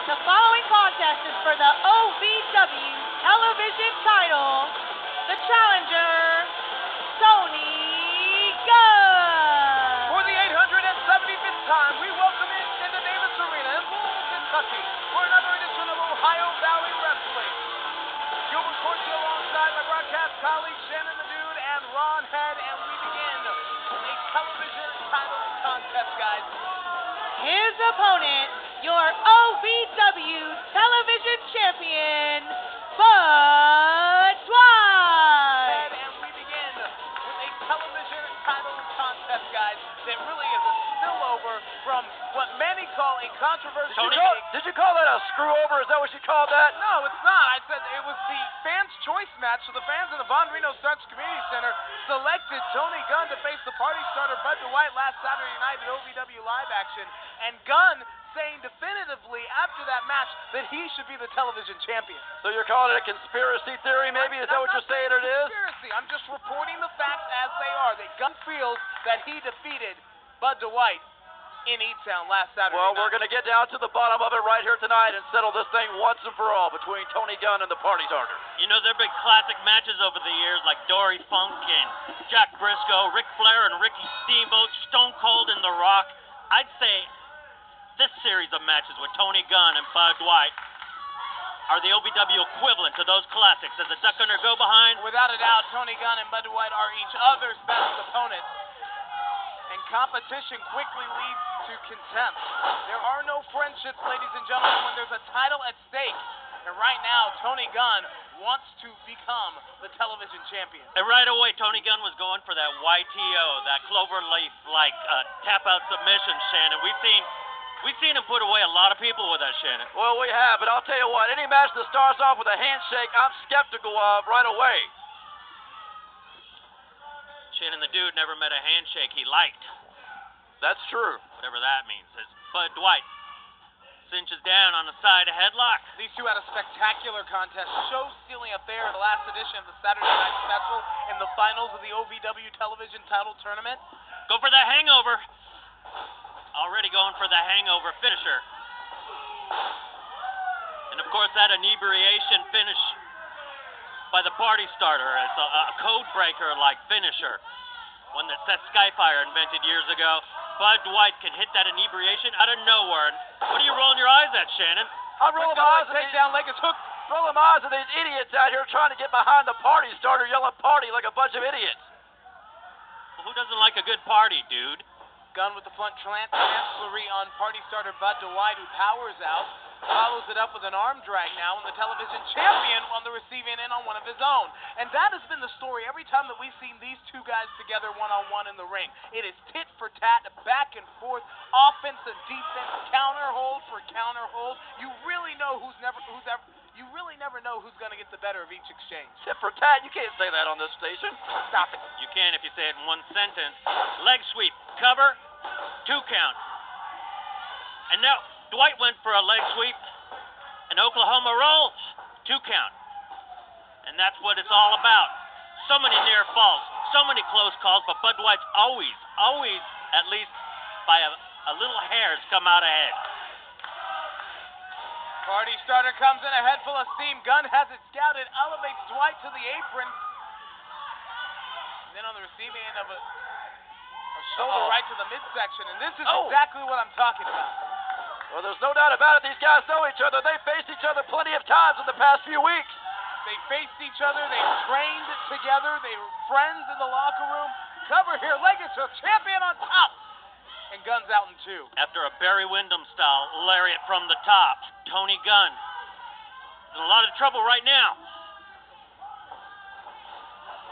The following contest is for the OVW television title. The challenger, Tony Gunn. For the 875th time, we welcome into Davis Arena in Louisville, Kentucky, for another edition of Ohio Valley Wrestling. Gilbert Corsi alongside my broadcast colleagues Shannon the Dude and Ron Head, and we begin a television title contest, guys. His opponent, your OVW television champion, Dwight. And we begin with a television title contest, guys, that really is a spillover from what many call a controversy. Did you call that a screw-over? Is that what you called that? No, it's not. I said it was the fans' choice match, so the fans in the Von Reno Starks Community Center selected Tony Gunn to face the party starter Bud Dwight last Saturday night at OVW Live Action, and Gunn saying definitively after that match that he should be the television champion. So you're calling it a conspiracy theory, maybe? Is that what you're saying it is? Conspiracy. I'm just reporting the facts as they are. That Gunn feels that he defeated Bud Dwight in E-Town last Saturday Well, night. we're going to get down to the bottom of it right here tonight and settle this thing once and for all between Tony Gunn and the party starter. You know, there have been classic matches over the years like Dory Funk and Jack Briscoe, Ric Flair and Ricky Steamboat, Stone Cold and The Rock. I'd say this series of matches with Tony Gunn and Bud Dwight are the OVW equivalent to those classics. Does the Duck Hunter go behind? Without a doubt, Tony Gunn and Bud Dwight are each other's best opponents. And competition quickly leads to contempt. There are no friendships, ladies and gentlemen, when there's a title at stake. And right now, Tony Gunn wants to become the television champion. And right away, Tony Gunn was going for that YTO, that cloverleaf-like tap-out submission, Shannon. We've seen him put away a lot of people with that, Shannon. Well, we have, but I'll tell you what, any match that starts off with a handshake, I'm skeptical of right away. Shannon the Dude never met a handshake he liked. That's true. Whatever that means. As Bud Dwight cinches down on the side of headlock. These two had a spectacular contest, show-stealing affair in the last edition of the Saturday Night Special in the finals of the OVW television title tournament. Go for the hangover. Already going for the hangover finisher. And of course that inebriation finish by the party starter. It's a code breaker like finisher. One that Seth Skyfire invented years ago. Bud Dwight can hit that inebriation out of nowhere. What are you rolling your eyes at, Shannon? I'm rolling my eyes at takedown leg is hooked. rolling my eyes at these idiots out here trying to get behind the party starter, yelling party like a bunch of idiots. Well, who doesn't like a good party, dude? Gunn with the front transferee on party starter Bud Dwight, who powers out. Follows it up with an arm drag now, and the television champion on the receiving end on one of his own. And that has been the story every time that we've seen these two guys together one-on-one in the ring. It is tit for tat, back and forth, offense and defense, counter hold for counter hold. You really know you really never know who's going to get the better of each exchange. Tit for tat, you can't say that on this station. Stop it. You can if you say it in one sentence. Leg sweep, cover, 2 count. And now Dwight went for a leg sweep, an Oklahoma roll, 2 count. And that's what it's all about. So many near falls, so many close calls, but Bud Dwight's always, at least by a little hair, has come out ahead. Party starter comes in a head full of steam. Gunn has it scouted, elevates Dwight to the apron. And then on the receiving end of a shoulder right to the midsection. And this is exactly what I'm talking about. Well, there's no doubt about it. These guys know each other. They faced each other plenty of times in the past few weeks. They faced each other. They trained together. They were friends in the locker room. Cover here. Legacy champion on top. And Gunn's out in 2. After a Barry Windham-style lariat from the top, Tony Gunn is in a lot of trouble right now.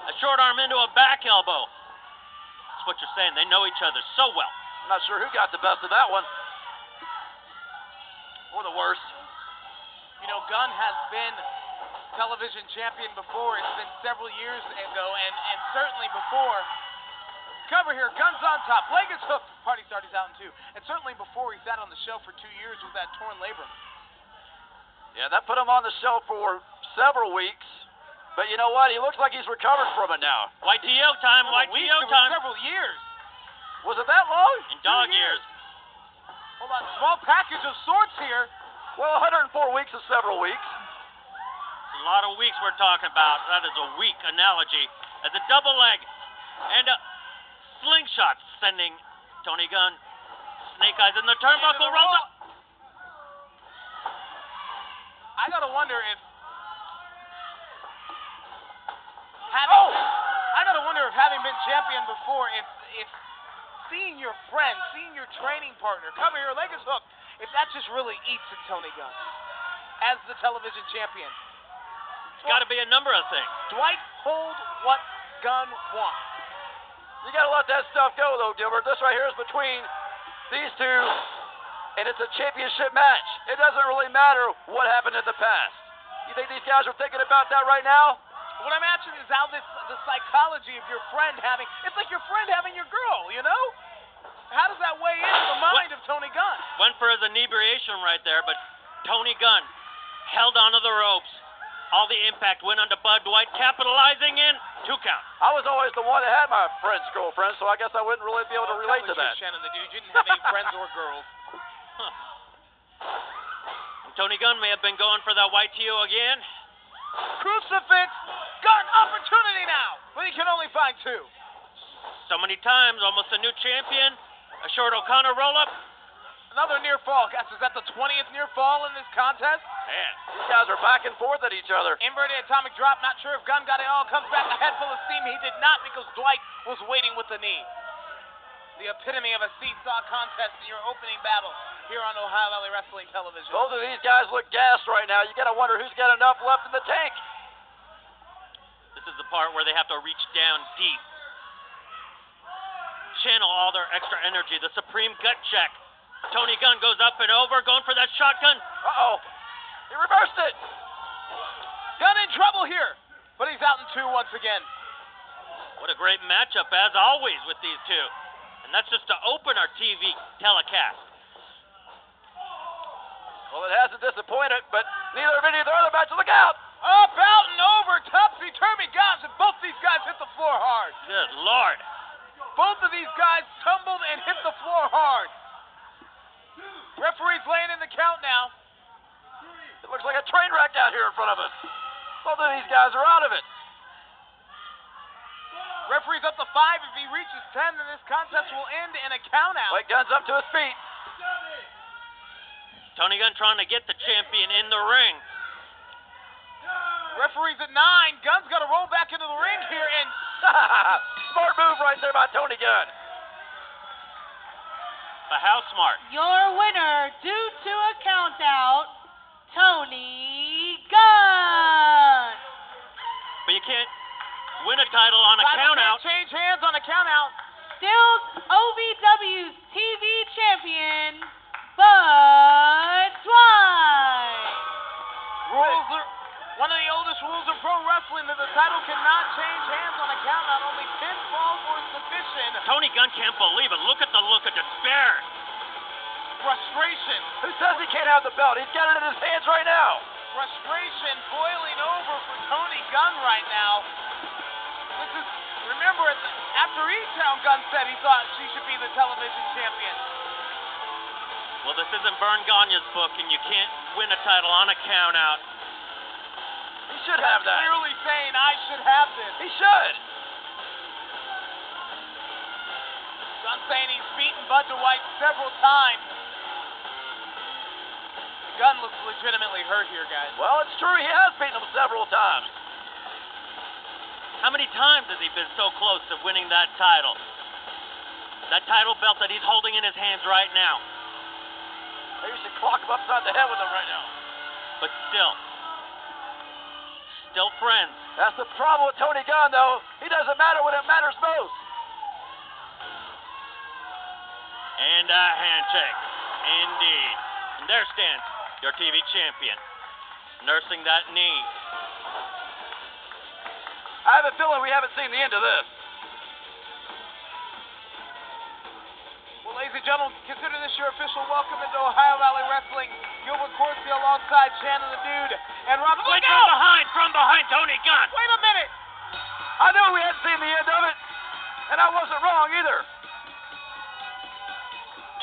A short arm into a back elbow. That's what you're saying. They know each other so well. I'm not sure who got the best of that one. Or the worst. You know, Gunn has been television champion before. It's been several years ago, and certainly before. Cover here, Gunn's on top. Leg is hooked. Party starter's out in 2. And certainly before he sat on the show for 2 years with that torn labrum. Yeah, that put him on the shelf for several weeks. But you know what? He looks like he's recovered from it now. YTO time, YTO time. Several years. Was it that long? In dog years. Hold on, small package of sorts here. Well, 104 weeks is several weeks. A lot of weeks we're talking about. That is a weak analogy. As a double leg and a slingshot sending Tony Gunn. Snake eyes in the turnbuckle, rolls up. I gotta wonder if having been champion before, if seeing your friend, seeing your training partner, cover your leg is hooked, if that just really eats at Tony Gunn as the television champion. It's got to be a number of things. Dwight pulled what Gunn wants. You got to let that stuff go, though, Gilbert. This right here is between these two, and it's a championship match. It doesn't really matter what happened in the past. You think these guys are thinking about that right now? What I'm asking is how the psychology of your friend having, it's like your friend having your girl, you know? How does that weigh into the mind of Tony Gunn? Went for his inebriation right there, but Tony Gunn held onto the ropes. All the impact went onto Bud Dwight, capitalizing in 2 count. I was always the one that had my friend's girlfriend, so I guess I wouldn't really be able to relate to that. Shannon, the dude, you didn't have any friends or girls. Tony Gunn may have been going for that white TO again. Crucifix, Gunn, opportunity now, but he can only find 2. So many times, almost a new champion. A short O'Connor roll-up. Another near fall. Guys, is that the 20th near fall in this contest? Man, these guys are back and forth at each other. Inverted atomic drop. Not sure if Gunn got it all. Comes back a head full of steam. He did not because Dwight was waiting with the knee. The epitome of a seesaw contest in your opening battle here on Ohio Valley Wrestling Television. Both of these guys look gassed right now. You got to wonder who's got enough left in the tank. This is the part where they have to reach down deep. Channel all their extra energy. The supreme gut check. Tony Gunn goes up and over, going for that shotgun. Uh-oh. He reversed it. Gunn in trouble here, but he's out in 2 once again. What a great matchup, as always, with these two. And that's just to open our TV telecast. Well, it hasn't disappointed, but neither of any of their other matches. Look out! Up, out, and over. Topsy-turvy, guys, and both these guys hit the floor hard. Good Lord. Both of these guys tumbled and hit the floor hard. Referee's laying in the count now. It looks like a train wreck out here in front of us. Both of these guys are out of it. Referee's up to 5. If he reaches 10, then this contest will end in a count out. White Gunn's up to his feet. Tony Gunn trying to get the champion in the ring. Referee's at 9. Gunn's got to roll back into the ring here, and smart move right there by Tony Gunn. But how smart? Your winner, due to a countout, Tony Gunn. But you can't win a title on a countout. Change hands on a countout. Still OVW's TV champion, Bud Dwight. Rules are one of the oldest rules of pro wrestling that the title cannot change hands on a countout. Only pinfall or submission. Tony Gunn can't believe it. Look at the look of despair. Frustration. Who says he can't have the belt? He's got it in his hands right now. Frustration boiling over for Tony Gunn right now. This is, remember, after E-Town, Gunn said he thought she should be the television champion. Well, this isn't Vern Gagne's book, and you can't win a title on a countout. He should have that. Clearly saying, I should have this. He should. Gunn saying he's beaten Bud Dwight several times. Gunn looks legitimately hurt here, guys. Well, it's true. He has beaten him several times. How many times has he been so close to winning that title? That title belt that he's holding in his hands right now. Maybe you should clock him upside the head with him right now. But still friends. That's the problem with Tony Gunn, though. He doesn't matter when it matters most. And a handshake. Indeed. And there stands your TV champion, nursing that knee. I have a feeling we haven't seen the end of this. Well, ladies and gentlemen, consider this your official welcome into Ohio Valley Wrestling. Gilbert Corsi alongside Shannon the Dude and Robert. Wait, from behind, Tony Gunn. Wait a minute. I knew we hadn't seen the end of it, and I wasn't wrong either.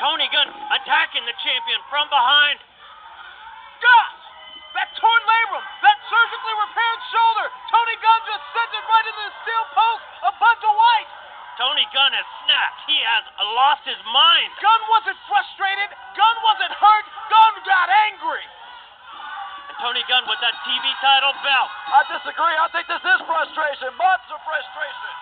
Tony Gunn attacking the champion from behind. labrum, that surgically repaired shoulder. Tony Gunn just sent it right into the steel post of Bud Dwight. Tony Gunn has snapped. He has lost his mind. Gunn wasn't frustrated. Gunn wasn't hurt. Gunn got angry. And Tony Gunn with that TV title belt. I disagree. I think this is frustration. Months of frustration.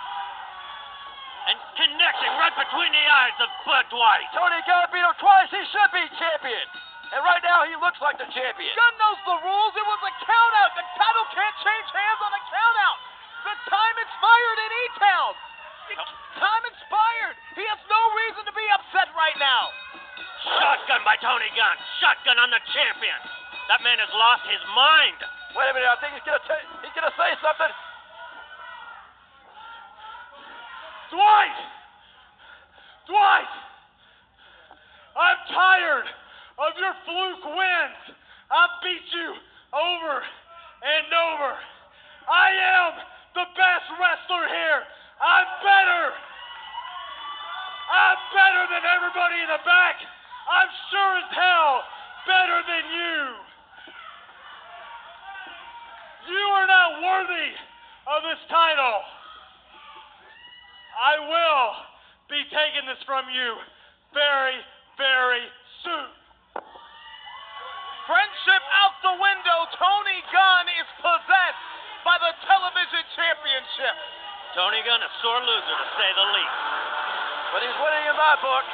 And connecting right between the eyes of Bud Dwight. Tony Gunn beat him twice. He should be champion. And right now, he looks like the champion. Gunn knows the rules. It was a countout. The title can't change hands on a countout. The time expired in E-Town. Time expired. He has no reason to be upset right now. Shotgun by Tony Gunn. Shotgun on the champion. That man has lost his mind. Wait a minute. I think he's gonna say something. Dwight! Dwight! I'm tired of your fluke wins. I've beat you over and over. I am the best wrestler here. I'm better. I'm better than everybody in the back. I'm sure as hell better than you. You are not worthy of this title. I will be taking this from you very, very soon. Friendship out the window. Tony Gunn is possessed by the television championship. Tony Gunn, a sore loser to say the least. But he's winning in my book.